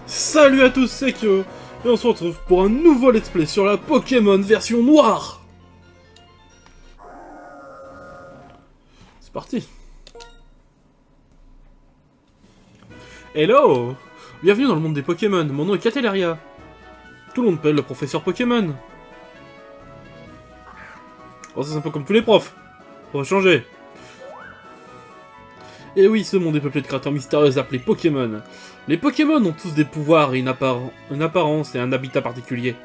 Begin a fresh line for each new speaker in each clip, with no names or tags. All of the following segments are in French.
Salut à tous, c'est Kyo, et on se retrouve pour un nouveau let's play sur la Pokémon version noire. C'est parti. Hello. Bienvenue dans le monde des Pokémon, mon nom est Catelaria. Tout le monde m'appelle le professeur Pokémon. Oh, c'est un peu comme tous les profs. On va changer. Et oui, ce monde est peuplé de créatures mystérieuses appelées Pokémon. Les Pokémon ont tous des pouvoirs et une apparence et un habitat particulier.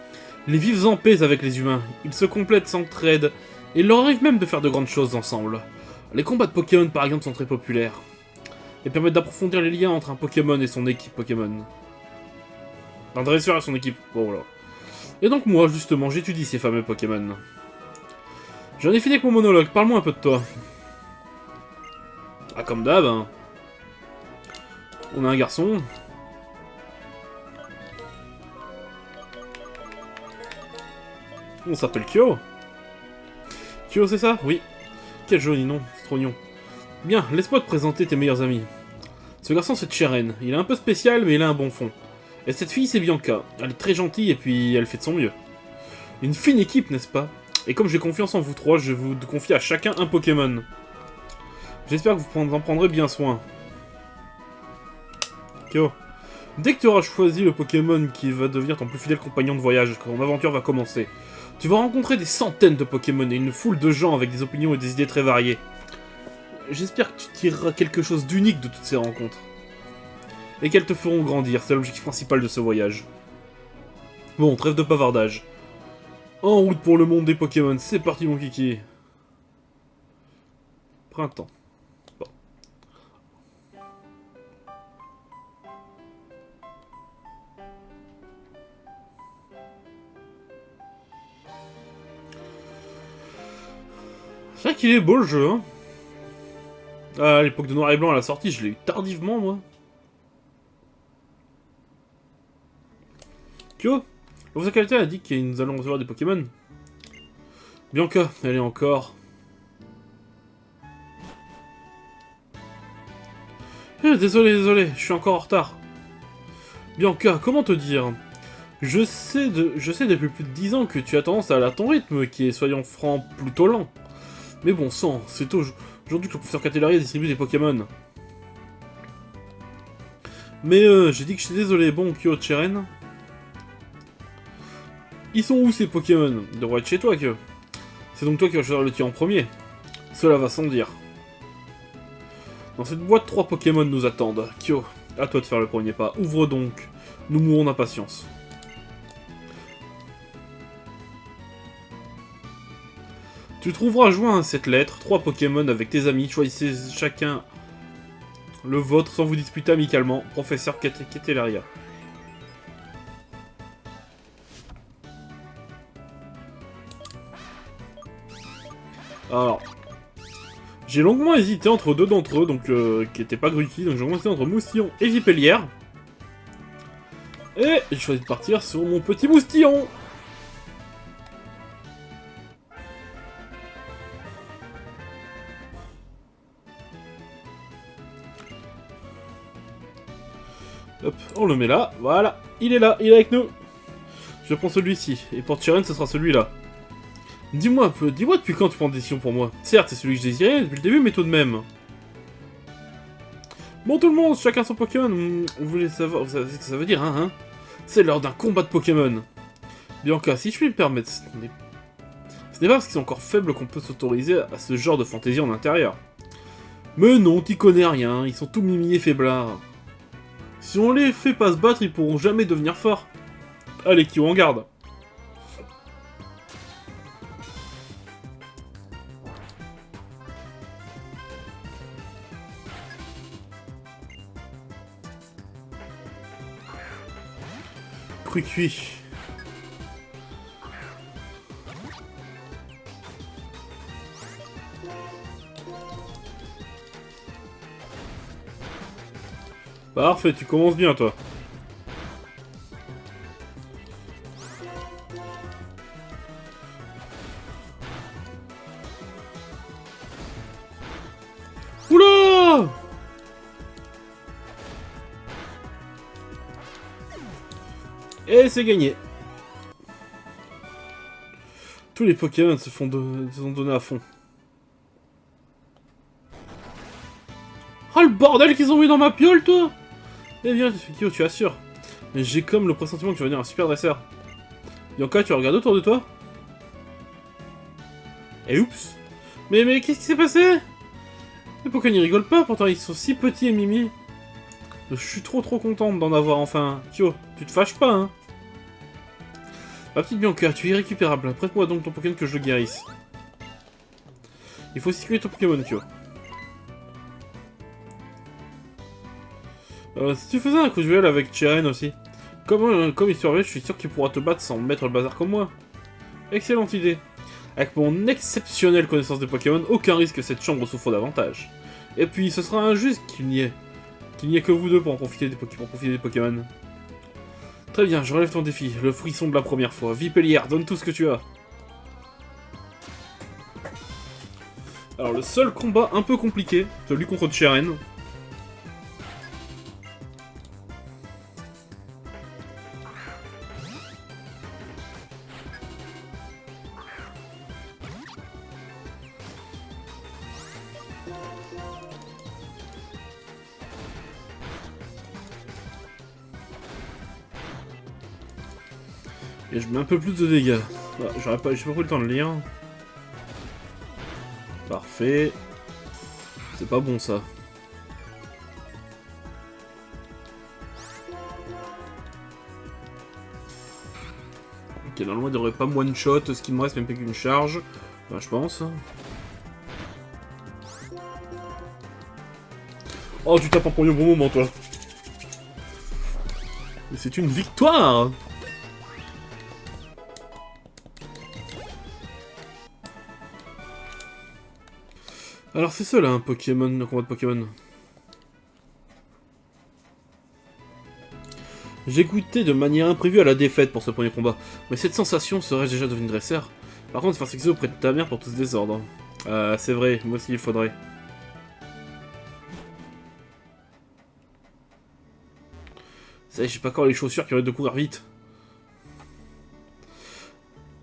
Ils vivent en paix avec les humains, ils se complètent, s'entraident, et il leur arrive même de faire de grandes choses ensemble. Les combats de Pokémon par exemple sont très populaires, et permettent d'approfondir les liens entre un Pokémon et son équipe Pokémon. Un dresseur et son équipe, bon voilà. Et donc moi, justement, j'étudie ces fameux Pokémon. J'en ai fini avec mon monologue, parle-moi un peu de toi. Ah, comme d'hab, hein. On a un garçon. On s'appelle Kyo. Kyo, c'est ça? Oui. Quel joli nom, c'est trop mignon. Bien, laisse-moi te présenter tes meilleurs amis. Ce garçon, c'est Cheren. Il est un peu spécial, mais il a un bon fond. Et cette fille, c'est Bianca. Elle est très gentille et puis elle fait de son mieux. Une fine équipe, n'est-ce pas? Et comme j'ai confiance en vous trois, je vais vous confier à chacun un Pokémon. J'espère que vous en prendrez bien soin. Kyo. Dès que tu auras choisi le Pokémon qui va devenir ton plus fidèle compagnon de voyage, quand ton aventure va commencer, tu vas rencontrer des centaines de Pokémon et une foule de gens avec des opinions et des idées très variées. J'espère que tu tireras quelque chose d'unique de toutes ces rencontres. Et qu'elles te feront grandir, c'est l'objectif principal de ce voyage. Bon, trêve de bavardage. En route pour le monde des Pokémon, c'est parti mon kiki. Printemps. Bon. C'est vrai qu'il est beau le jeu, hein. Ah, à l'époque de Noir et Blanc à la sortie, je l'ai eu tardivement, moi. Kyo, le Capitaine a dit que nous allons recevoir des Pokémon. Bianca, elle est encore... désolé, je suis encore en retard. Bianca, comment te dire? Je sais depuis plus de 10 ans que tu as tendance à aller à ton rythme, qui est, soyons francs, plutôt lent. Mais bon sang, c'est aujourd'hui que le professeur Catelaria distribue des Pokémon. Mais j'ai dit que j'étais désolé, bon Kyo, Cheren. Ils sont où ces Pokémon? Ils devraient être chez toi, Kyo. C'est donc toi qui vas choisir le tir en premier. Cela va sans dire. Dans cette boîte, 3 Pokémon nous attendent. Kyo, à toi de faire le premier pas. Ouvre donc. Nous mourons d'impatience. Tu trouveras joint à cette lettre 3 Pokémon avec tes amis. Choisissez chacun le vôtre sans vous disputer amicalement. Professeur Catelaria. Alors, j'ai longuement hésité entre deux d'entre eux, donc qui étaient pas Gruki, donc j'ai longuement hésité entre Moustillon et Vipellière. Et j'ai choisi de partir sur mon petit Moustillon. Hop, on le met là, voilà, il est là, il est avec nous. Je prends celui-ci, et pour Cheren, ce sera celui-là. Dis-moi depuis quand tu prends des décisions pour moi? Certes, c'est celui que je désirais depuis le début, mais tout de même. Bon tout le monde, chacun son Pokémon. Vous voulez savoir, vous savez ce que ça veut dire, hein? C'est l'heure d'un combat de Pokémon. Bianca, si je puis me permettre, ce n'est pas parce qu'ils sont encore faibles qu'on peut s'autoriser à ce genre de fantaisie en intérieur. Mais non, t'y connais rien, ils sont tout mimi et faiblards. Si on les fait pas se battre, ils pourront jamais devenir forts. Allez, Kyo, en garde. Cuit. Parfait, tu commences bien toi. Oula! Et c'est gagné. Tous les Pokémon se sont donnés à fond. Oh le bordel qu'ils ont mis dans ma piole, toi! Eh bien, Kyo, tu assures. J'ai comme le pressentiment que tu vas devenir un super dresseur. Bianca, tu regardes autour de toi? Et oups! Mais qu'est-ce qui s'est passé? Les Pokémon ils rigolent pas, pourtant ils sont si petits et mimi. Je suis trop contente d'en avoir enfin. Kyo, tu te fâches pas, hein? Ma petite Bianca, tu es irrécupérable. Prête-moi donc ton Pokémon que je le guérisse. Il faut sécuriser ton Pokémon, Kyo. Si tu faisais un coup de duel avec Cheren aussi. Comme il surveille, je suis sûr qu'il pourra te battre sans mettre le bazar comme moi. Excellente idée. Avec mon exceptionnelle connaissance des Pokémon, aucun risque que cette chambre souffre davantage. Et puis, ce sera injuste qu'il n'y ait que vous deux pour en profiter des Pokémon. Très bien, je relève ton défi. Le frisson de la première fois. Vipellière, donne tout ce que tu as. Alors, le seul combat un peu compliqué, celui contre Cheren. Et je mets un peu plus de dégâts. J'ai pas pris le temps de lire. Parfait. C'est pas bon ça. Ok, normalement il devrait pas me one shot, ce qui me reste même plus qu'une charge. Enfin, je pense. Oh, tu tapes un premier bon moment, toi. Mais c'est une victoire! Alors c'est ça là, un Pokémon, un combat de Pokémon. J'ai goûté de manière imprévue à la défaite pour ce premier combat, mais cette sensation serait-je déjà devenu dresseur? Par contre, faire s'exercer auprès de ta mère pour tout ce désordre. C'est vrai, moi aussi il faudrait. Ça y est, j'ai pas encore les chaussures qui arrêtent de courir vite.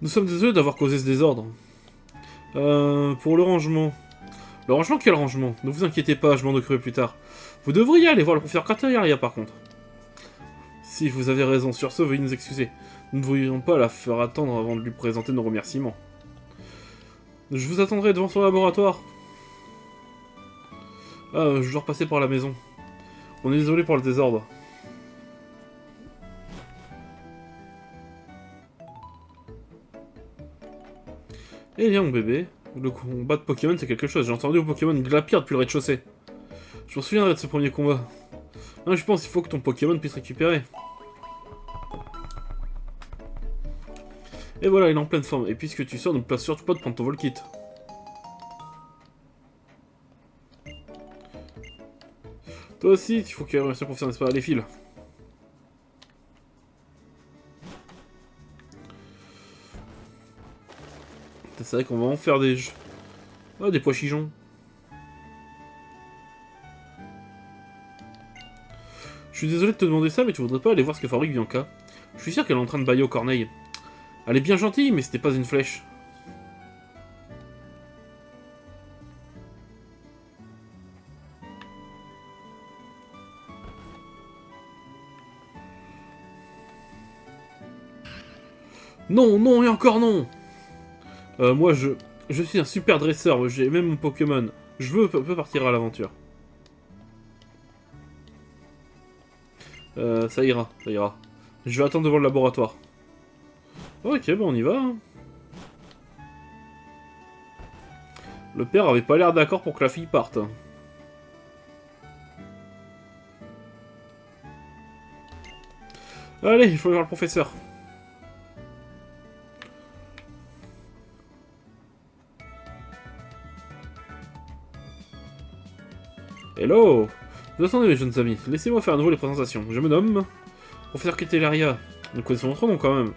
Nous sommes désolés d'avoir causé ce désordre. Pour le rangement... Le rangement, quel rangement? Ne vous inquiétez pas, je m'en occuperai plus tard. Vous devriez aller voir le professeur Crateria par contre. Si, vous avez raison, sur ce, veuillez nous excuser. Nous ne voulions pas la faire attendre avant de lui présenter nos remerciements. Je vous attendrai devant son laboratoire. Ah, je dois repasser par la maison. On est désolé pour le désordre. Eh bien, mon bébé, le combat de Pokémon, c'est quelque chose. J'ai entendu au Pokémon Glapir depuis le rez-de-chaussée. Je me souviendrai de ce premier combat. Non, je pense qu'il faut que ton Pokémon puisse récupérer. Et voilà, il est en pleine forme. Et puisque tu sors, ne place surtout pas de prendre ton Volkit. Toi aussi, il faut qu'il y ait un professeur, n'est-ce pas? Les fils. C'est vrai qu'on va en faire des jeux. Ah, des pois chichons. Je suis désolé de te demander ça, mais tu voudrais pas aller voir ce que fabrique Bianca? Je suis sûr qu'elle est en train de bailler aux corneilles. Elle est bien gentille, mais c'était pas une flèche. Non, non et encore non! Moi, je suis un super dresseur, j'ai même mon Pokémon. Je peux partir à l'aventure. Ça ira, ça ira. Je vais attendre devant le laboratoire. Ok, bon, on y va. Hein. Le père avait pas l'air d'accord pour que la fille parte. Allez, il faut voir le professeur. Hello! Vous attendez mes jeunes amis, laissez-moi faire à nouveau les présentations. Je me nomme... Professeur Crateria. Nous connaissons notre nom quand même.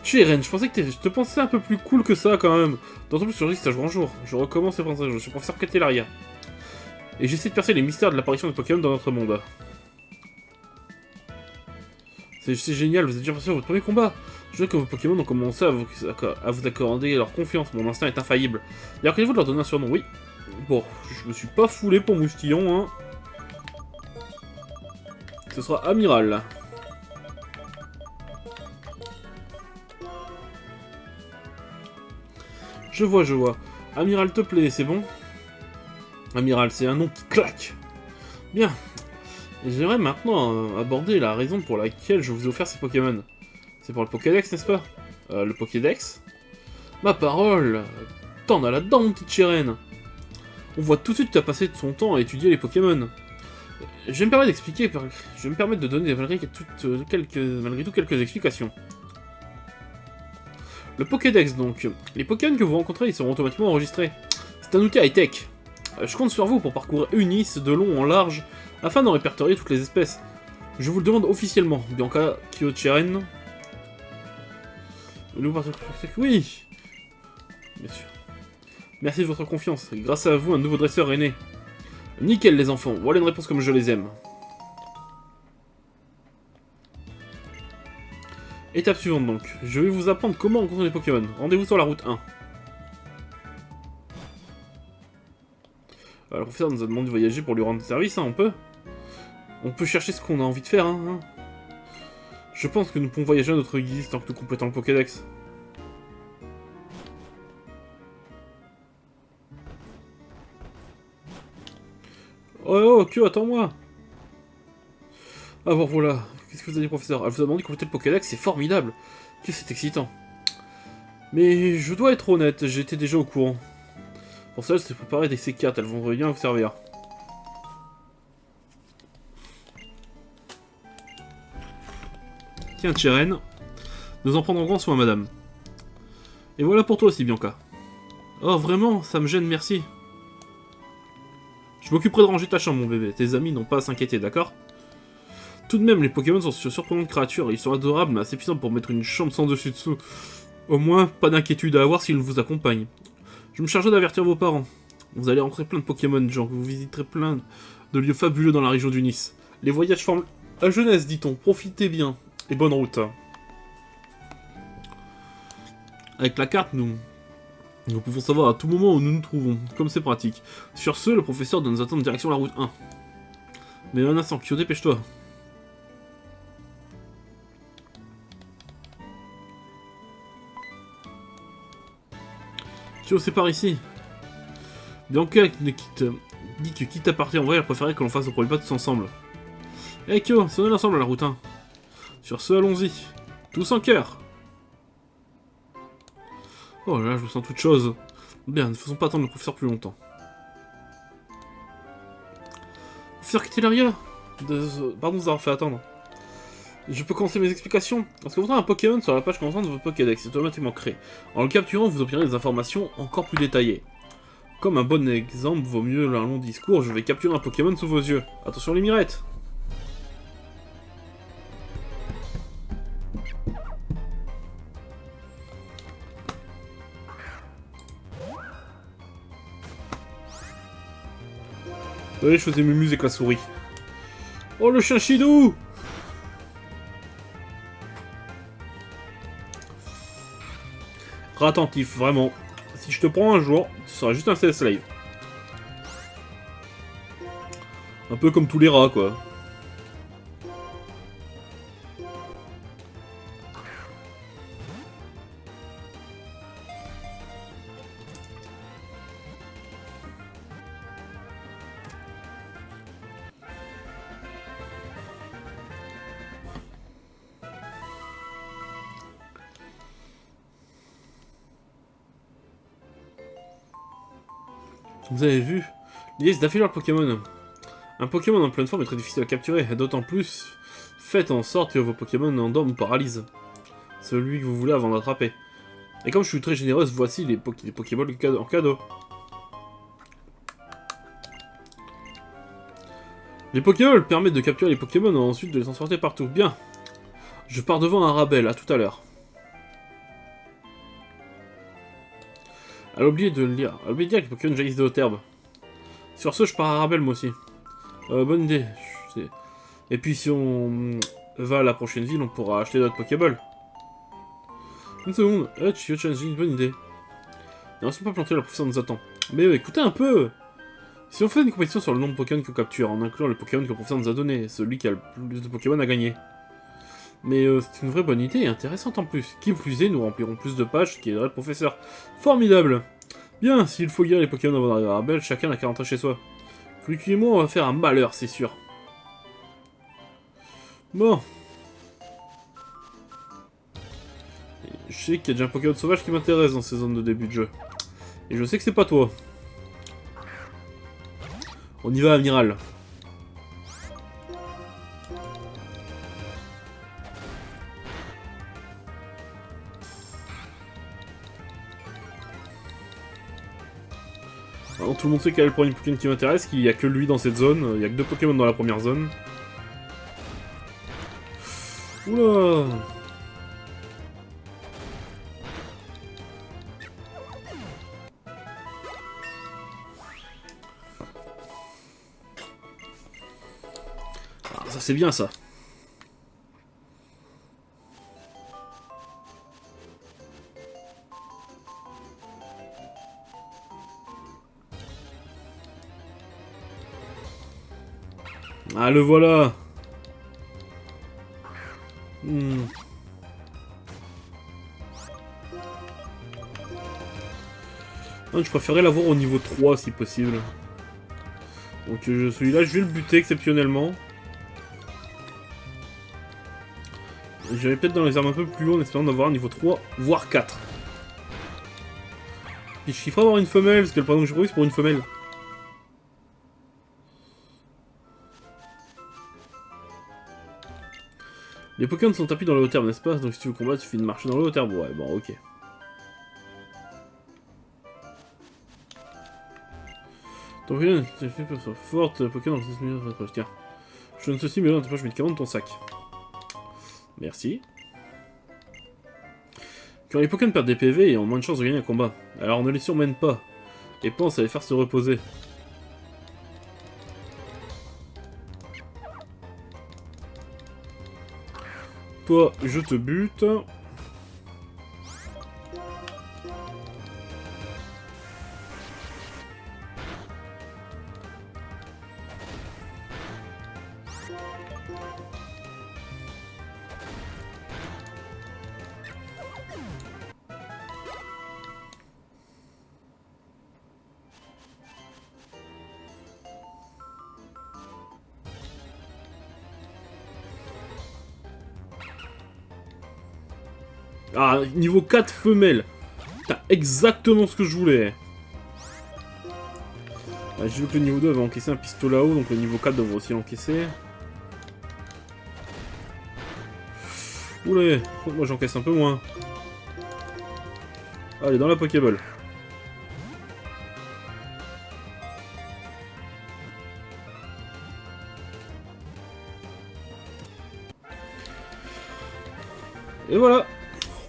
Cheren, je pensais que je te pensais un peu plus cool que ça quand même. D'autant plus sur le stage, bonjour. Je recommence les présentations, je suis professeur Crateria. Et j'essaie de percer les mystères de l'apparition des Pokémon dans notre monde. C'est génial, vous êtes déjà passé à votre premier combat. Je vois que vos Pokémon ont commencé à vous accorder leur confiance. Mon instinct est infaillible. D'ailleurs, qu'est-ce que vous de leur donner un surnom? Oui. Bon, je me suis pas foulé pour Moustillon, hein. Ce sera Amiral. Je vois. Amiral te plaît, c'est bon? Amiral, c'est un nom qui claque. Bien. J'aimerais maintenant aborder la raison pour laquelle je vous ai offert ces Pokémon. C'est pour le Pokédex, n'est-ce pas? Le Pokédex? Ma parole! T'en as là-dedans, mon petit Cheren! On voit tout de suite que tu as passé son temps à étudier les Pokémon. Je vais me permettre d'expliquer, je vais me permettre de donner malgré tout quelques explications. Le Pokédex donc. Les Pokémon que vous rencontrez, ils seront automatiquement enregistrés. C'est un outil high-tech. Je compte sur vous pour parcourir Unis de long en large afin d'en répertorier toutes les espèces. Je vous le demande officiellement, Bianca Kyocheren. Oui, bien sûr. Merci de votre confiance. Grâce à vous, un nouveau dresseur est né. Nickel les enfants, voilà une réponse comme je les aime. Étape suivante donc. Je vais vous apprendre comment rencontrer les Pokémon. Rendez-vous sur la route 1. Le professeur nous a demandé de voyager pour lui rendre service, hein, on peut. On peut chercher ce qu'on a envie de faire, hein. Je pense que nous pouvons voyager à notre guise tant que nous complétons le Pokédex. Oh, que attends-moi. Ah bon, voilà. Qu'est-ce que vous avez dit, professeur? Elle vous a demandé de compléter le Pokédex, c'est formidable. Que c'est excitant. Mais je dois être honnête, j'étais déjà au courant. Pour ça, je t'ai préparé des C4, elles vont bien vous servir. Tiens, Cheren, nous en prendrons grand soin, madame. Et voilà pour toi aussi, Bianca. Oh, vraiment, ça me gêne, merci. Je m'occuperai de ranger ta chambre, mon bébé. Tes amis n'ont pas à s'inquiéter, d'accord? Tout de même, les Pokémon sont de surprenantes créatures. Ils sont adorables, mais assez puissants pour mettre une chambre sans dessus-dessous. Au moins, pas d'inquiétude à avoir s'ils vous accompagnent. Je me chargerai d'avertir vos parents. Vous allez rencontrer plein de Pokémon, genre vous visiterez plein de lieux fabuleux dans la région du Nice. Les voyages forment la jeunesse, dit-on. Profitez bien. Et bonne route. Avec la carte, nous pouvons savoir à tout moment où nous nous trouvons, comme c'est pratique. Sur ce, le professeur doit nous attendre direction la route 1. Mais un instant, Kyo, dépêche-toi. Kyo, c'est par ici. Bianca dit que quitte à partir en vrai, elle préférait que l'on fasse le premier pas tous ensemble. Hey Kyo, sonnez ensemble à la route 1. Sur ce, allons-y. Tous en cœur. Oh là, je me sens toute chose. Bien, ne faisons pas attendre le professeur plus longtemps. Professeur Kitelaria, pardon de vous avoir fait attendre. Je peux commencer mes explications. Lorsque vous trouvez un Pokémon sur la page commençante de votre Pokédex, c'est automatiquement créé. En le capturant, vous obtiendrez des informations encore plus détaillées. Comme un bon exemple, vaut mieux un long discours, je vais capturer un Pokémon sous vos yeux. Attention les mirettes. Allez, je faisais mes muses avec la souris. Oh, le chien Chidou! Attentif, vraiment. Si je te prends un jour, tu seras juste un slave. Un peu comme tous les rats, quoi. Vous avez vu? L'idée c'est d'afficher le Pokémon. Un Pokémon en pleine forme est très difficile à capturer, d'autant plus faites en sorte que vos Pokémon endorment ou paralysent celui que vous voulez avant d'attraper. Et comme je suis très généreuse, voici les Pokéballs en cadeau. Les Pokéballs permettent de capturer les Pokémon et ensuite de les transporter partout. Bien. Je pars devant un Rabel, à tout à l'heure. Elle a oublié de le lire. Elle a oublié de dire que les Pokémon jaillissent de haute herbe. Sur ce, je pars à Rabel moi aussi. Bonne idée. Et puis si on va à la prochaine ville, on pourra acheter d'autres Pokéballs. Une seconde, Hutch, j'ai une bonne idée. Ne restons pas plantés, la professeur nous attend. Mais écoutez un peu. Si on fait une compétition sur le nombre de Pokémon qu'on capture, en incluant le Pokémon que le professeur nous a donné, celui qui a le plus de Pokémon a gagné. Mais c'est une vraie bonne idée et intéressante en plus. Qui plus est, nous remplirons plus de pages, ce qui aiderait le professeur. Formidable. Bien, s'il faut guérir les Pokémon avant d'arriver à Arabelle, chacun n'a qu'à rentrer chez soi. Ricky et moi, on va faire un malheur, c'est sûr. Bon. Je sais qu'il y a déjà un Pokémon sauvage qui m'intéresse dans ces zones de début de jeu. Et je sais que c'est pas toi. On y va, amiral. Alors, tout le monde sait quel est le premier Pokémon qui m'intéresse, qu'il n'y a que lui dans cette zone. Il n'y a que 2 Pokémon dans la première zone. Oula! Ah, ça c'est bien ça. Ah, le voilà. Non, je préférerais l'avoir au niveau 3 si possible. Donc celui-là, je vais le buter exceptionnellement. J'irai peut-être dans les armes un peu plus haut en espérant d'avoir un niveau 3, voire 4. Et je kifferais avoir une femelle, parce que le prénom que j'ai pris c'est pour une femelle. Les Pokémon sont tapis dans le haut terme, n'est-ce pas? Donc si tu veux combattre, il suffit de marcher dans le haut terme. Ouais, bon, ok. Ton Pokémon, tu fais peur, forte, Pokémon dans 6 minutes, tiens. Je donne ceci, mais là, je mets médicament dans ton sac. Merci. Quand les Pokémon perdent des PV, ils ont moins de chances de gagner un combat. Alors ne les surmène pas. Et pense à les faire se reposer. Toi, je te bute. Ah, niveau 4 femelles. T'as exactement ce que je voulais. Ah, j'ai vu que le niveau 2 avait encaissé un pistolet là-haut, donc le niveau 4 devrait aussi l'encaisser. Oulé, moi j'encaisse un peu moins. Allez, dans la Pokéball. Et voilà,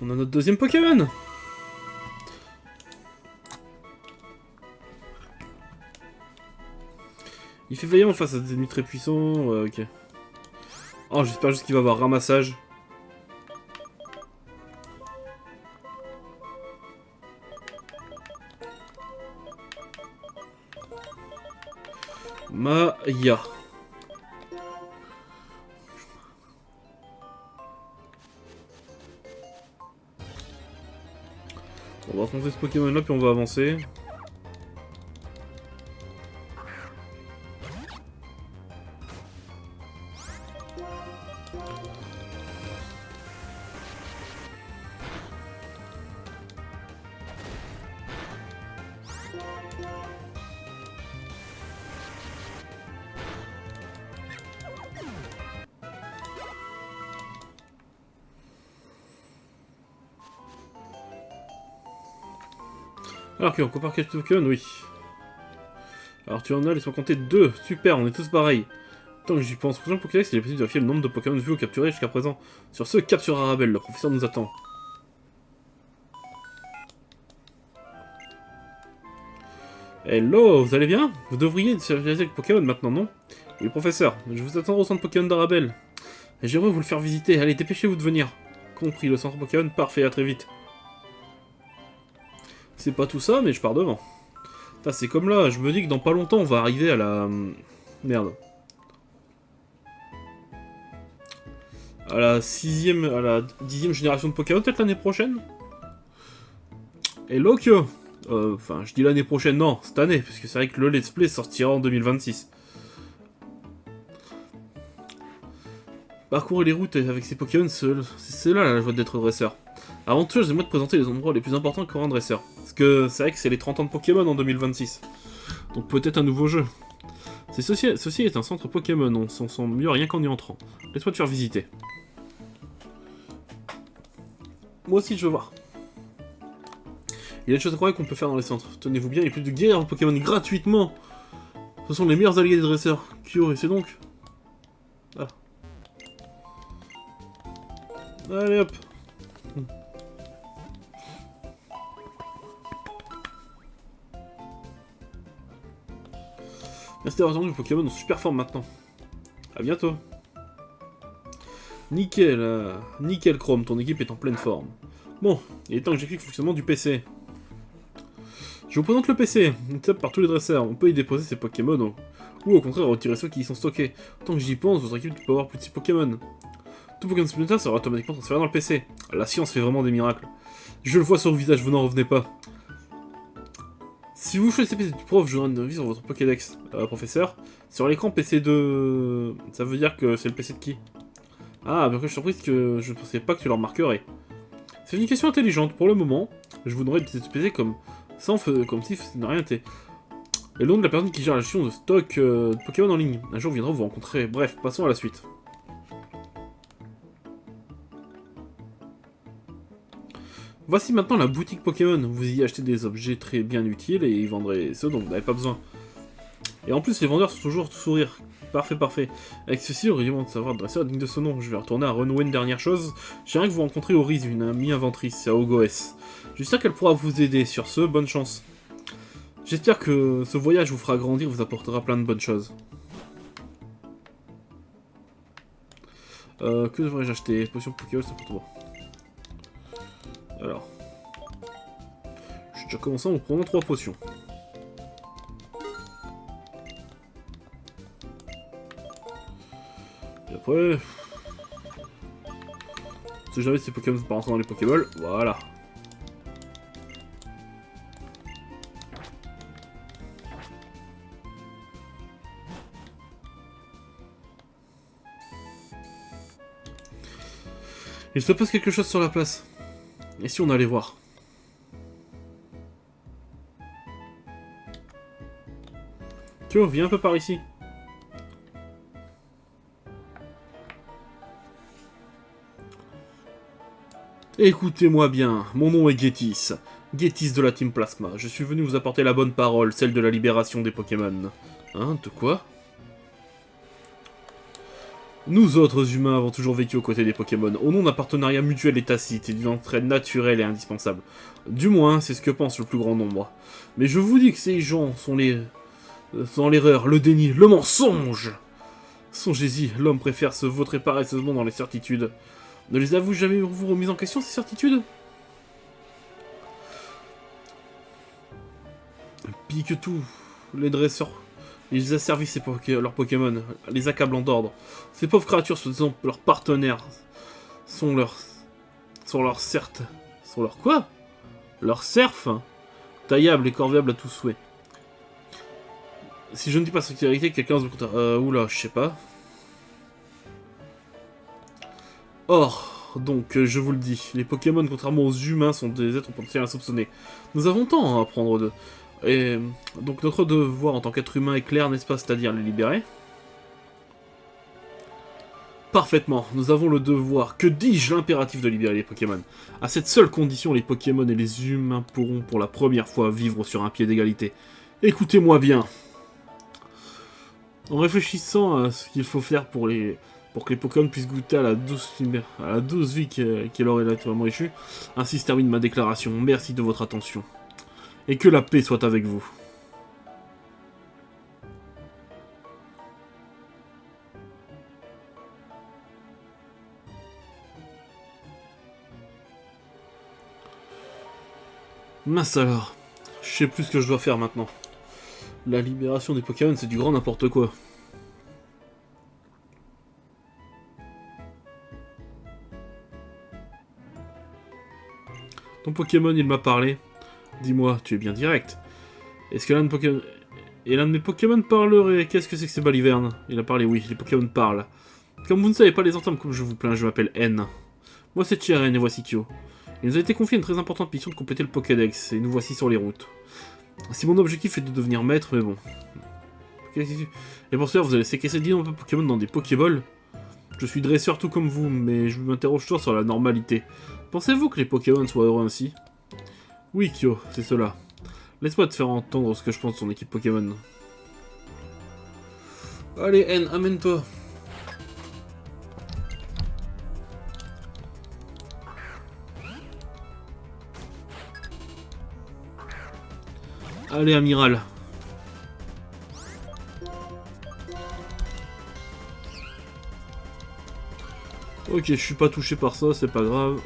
on a notre deuxième Pokémon. Il fait vaillant face à des ennemis très puissants. Ouais, ok. Oh, j'espère juste qu'il va avoir ramassage. Maya. On va affronter ce Pokémon là puis on va avancer. Alors on compare quelques Pokémon, oui. Alors tu en as, laisse-moi compter 2. Super, on est tous pareils. Tant que j'y pense, pour le Pokédex, il est possible de vérifier le nombre de Pokémon vus ou capturés jusqu'à présent. Sur ce, capture Arabelle, le professeur nous attend. Hello, vous allez bien? Vous devriez être familiarisé avec Pokémon maintenant, non? Oui, professeur, je vous attends au centre Pokémon d'Arabelle. Et j'aimerais vous le faire visiter. Allez, dépêchez-vous de venir. Compris, le centre Pokémon, parfait, à très vite. C'est pas tout ça, mais je pars devant. C'est comme là, je me dis que dans pas longtemps, on va arriver à la... Merde. À la 6ème, à la 10ème génération de Pokémon, peut-être l'année prochaine. Et Lokyo. Enfin, je dis l'année prochaine, non, cette année, parce que c'est vrai que le Let's Play sortira en 2026. Parcourir les routes avec ces Pokémon, c'est là la joie d'être dresseur. Avant tout, j'aimerais te présenter les endroits les plus importants qu'aura un dresseur. Parce que c'est vrai que c'est les 30 ans de Pokémon en 2026. Donc peut-être un nouveau jeu. Ceci est un centre Pokémon, on s'en sent mieux rien qu'en y entrant. Laisse-moi te faire visiter. Moi aussi je veux voir. Il y a des choses incroyables qu'on peut faire dans les centres. Tenez-vous bien, il y a plus de guerriers Pokémon gratuitement. Ce sont les meilleurs alliés des dresseurs. Kyo, et c'est donc... Ah. Allez hop. Merci d'avoir entendu, les Pokémon en super forme maintenant. A bientôt. Nickel, nickel Chrome, ton équipe est en pleine forme. Bon, il est temps que j'explique le fonctionnement du PC. Je vous présente le PC, une table par tous les dresseurs. On peut y déposer ses Pokémon ou au contraire retirer ceux qui y sont stockés. Tant que j'y pense, votre équipe peut avoir plus de 6 Pokémon. Tout Pokémon supplémentaire sera automatiquement transféré dans le PC. La science fait vraiment des miracles. Je le vois sur le visage, vous n'en revenez pas. Si vous choisissez PC du prof, je donnerai une avis sur votre Pokédex. Professeur, sur l'écran PC de... Ça veut dire que c'est le PC de qui? Ah, mais après je suis surprise que je ne pensais pas que tu le remarquerais. C'est une question intelligente. Pour le moment, je vous donnerai le PC comme si ça n'a rien été. Et le nom de la personne qui gère la gestion de stock de Pokémon en ligne. Un jour viendra vous rencontrer. Bref, passons à la suite. Voici maintenant la boutique Pokémon. Vous y achetez des objets très bien utiles et y vendrez ceux dont vous n'avez pas besoin. Et en plus, les vendeurs sont toujours sourire. Parfait, parfait. Avec ceci, au rayonnement de savoir dresseur digne de ce nom, je vais retourner à renouer une dernière chose. J'aimerais que vous rencontriez Oriz, une amie inventrice, à Ogoes. J'espère qu'elle pourra vous aider. Sur ce, bonne chance. J'espère que ce voyage vous fera grandir, vous apportera plein de bonnes choses. Que devrais-je acheter? Potion Pokéball, c'est pour toi. Alors. J'ai déjà commencé en prenant 3 potions. Et après... Si jamais ces Pokémon pas rentrer dans les Pokéballs, voilà. Il se passe quelque chose sur la place. Et si on allait voir? Tiens, viens un peu par ici. Écoutez-moi bien, mon nom est Getis. Getis de la Team Plasma. Je suis venu vous apporter la bonne parole, celle de la libération des Pokémon. Hein, de quoi? Nous autres humains avons toujours vécu aux côtés des Pokémon, au nom d'un partenariat mutuel et tacite et d'une entraide naturelle et indispensable. Du moins, c'est ce que pense le plus grand nombre. Mais je vous dis que ces gens sont l'erreur, le déni, le mensonge. Songez-y, l'homme préfère se vautrer paresseusement dans les certitudes. Ne les avez-vous jamais remis en question, ces certitudes? Pis que tout, les dresseurs, ils asservissent leurs Pokémon, les accablant d'ordre. Ces pauvres créatures, se disant leurs partenaires, sont leurs quoi? Leurs serfs, taillables et corvéables à tout souhait. Si je ne dis pas sécurité, quelqu'un se oula, je sais pas. Or, donc, je vous le dis, les Pokémon, contrairement aux humains, sont des êtres potentiels insoupçonnés. Nous avons tant à apprendre d'eux. Et donc notre devoir en tant qu'être humain est clair, n'est-ce pas? C'est-à-dire les libérer. Parfaitement, nous avons le devoir, que dis-je, l'impératif de libérer les Pokémon. À cette seule condition, les Pokémon et les humains pourront pour la première fois vivre sur un pied d'égalité. Écoutez-moi bien. En réfléchissant à ce qu'il faut faire pour que les Pokémon puissent goûter à la douce vie qui leur est naturellement échue, ainsi se termine ma déclaration. Merci de votre attention. Et que la paix soit avec vous. Mince alors. Je sais plus ce que je dois faire maintenant. La libération des Pokémon, c'est du grand n'importe quoi. Ton Pokémon, il m'a parlé. Dis-moi, tu es bien direct. Est-ce que l'un de Pokémon... Et l'un de mes Pokémon parlerait. Qu'est-ce que c'est que ces balivernes? Il a parlé, oui, les Pokémon parlent. Comme vous ne savez pas les entendre comme je vous plains, je m'appelle N. Moi c'est Chiren et voici Kyo. Il nous a été confié une très importante mission de compléter le Pokédex, et nous voici sur les routes. Si mon objectif est de devenir maître, mais bon. Et pour cela, vous allez séquestrer d'innombrables Pokémon dans des Pokéballs? Je suis dresseur tout comme vous, mais je m'interroge toujours sur la normalité. Pensez-vous que les Pokémon soient heureux ainsi? Oui, Kyo, c'est cela. Laisse-moi te faire entendre ce que je pense de son équipe Pokémon. Allez, N, amène-toi. Allez, amiral. Ok, je suis pas touché par ça, c'est pas grave.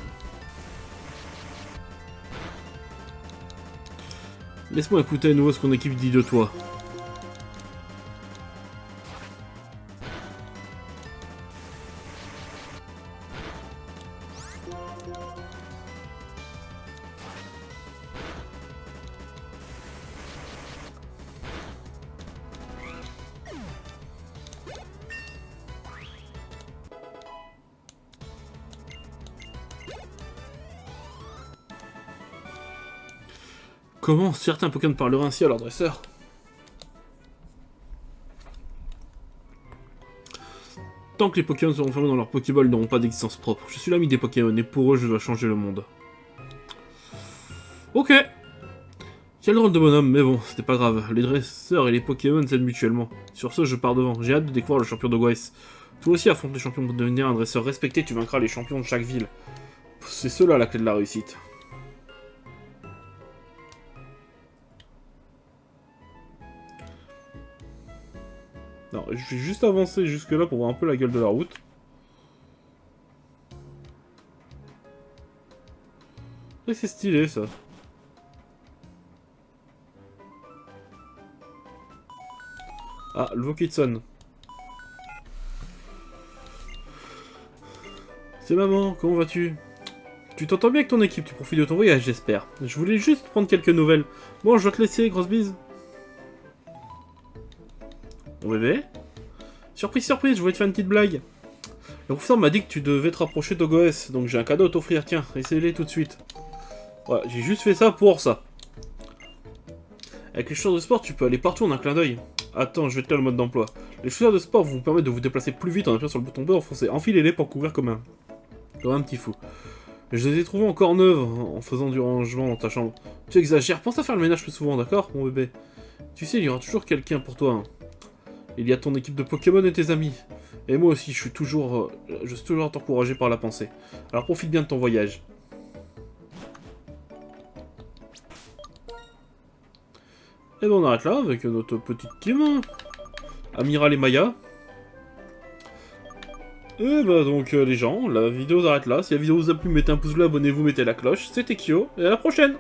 Laisse-moi écouter à nouveau ce qu'on équipe dit de toi. Comment certains Pokémon parleraient ainsi à leur dresseur? Tant que les Pokémon seront enfermés dans leur Pokéball, ils n'auront pas d'existence propre. Je suis l'ami des Pokémon et pour eux, je dois changer le monde. Ok. Quel drôle de bonhomme, mais bon, c'était pas grave. Les dresseurs et les Pokémon s'aident mutuellement. Sur ce, je pars devant. J'ai hâte de découvrir le champion de Gwais. Toi aussi affronte les champions pour devenir un dresseur respecté, tu vaincras les champions de chaque ville. C'est cela la clé de la réussite. Non, je vais juste avancer jusque là pour voir un peu la gueule de la route. Et c'est stylé ça. Ah, le Vokitson. C'est maman, comment vas-tu? Tu t'entends bien avec ton équipe, tu profites de ton voyage, j'espère. Je voulais juste prendre quelques nouvelles. Bon, je dois te laisser, grosse bise. Mon bébé? Surprise, surprise, je voulais te faire une petite blague. Le professeur m'a dit que tu devais te rapprocher d'Ogoès, donc j'ai un cadeau à t'offrir, tiens, essaye-les tout de suite. Voilà, j'ai juste fait ça pour ça. Avec les chaussures de sport, tu peux aller partout en un clin d'œil. Attends, je vais te lire le mode d'emploi. Les chaussures de sport vont vous permettre de vous déplacer plus vite en appuyant sur le bouton B enfoncé. Enfilez-les pour couvrir comme un petit fou. Je les ai trouvées encore neuves en faisant du rangement dans ta chambre. Tu exagères, pense à faire le ménage plus souvent, d'accord, mon bébé? Tu sais, il y aura toujours quelqu'un pour toi. Hein. Il y a ton équipe de Pokémon et tes amis. Et moi aussi, je suis toujours encouragé par la pensée. Alors profite bien de ton voyage. Et ben on arrête là avec notre petite team. Amiral et Maya. Et bah donc les gens, la vidéo s'arrête là. Si la vidéo vous a plu, mettez un pouce bleu, abonnez-vous, mettez la cloche. C'était Kyo, et à la prochaine!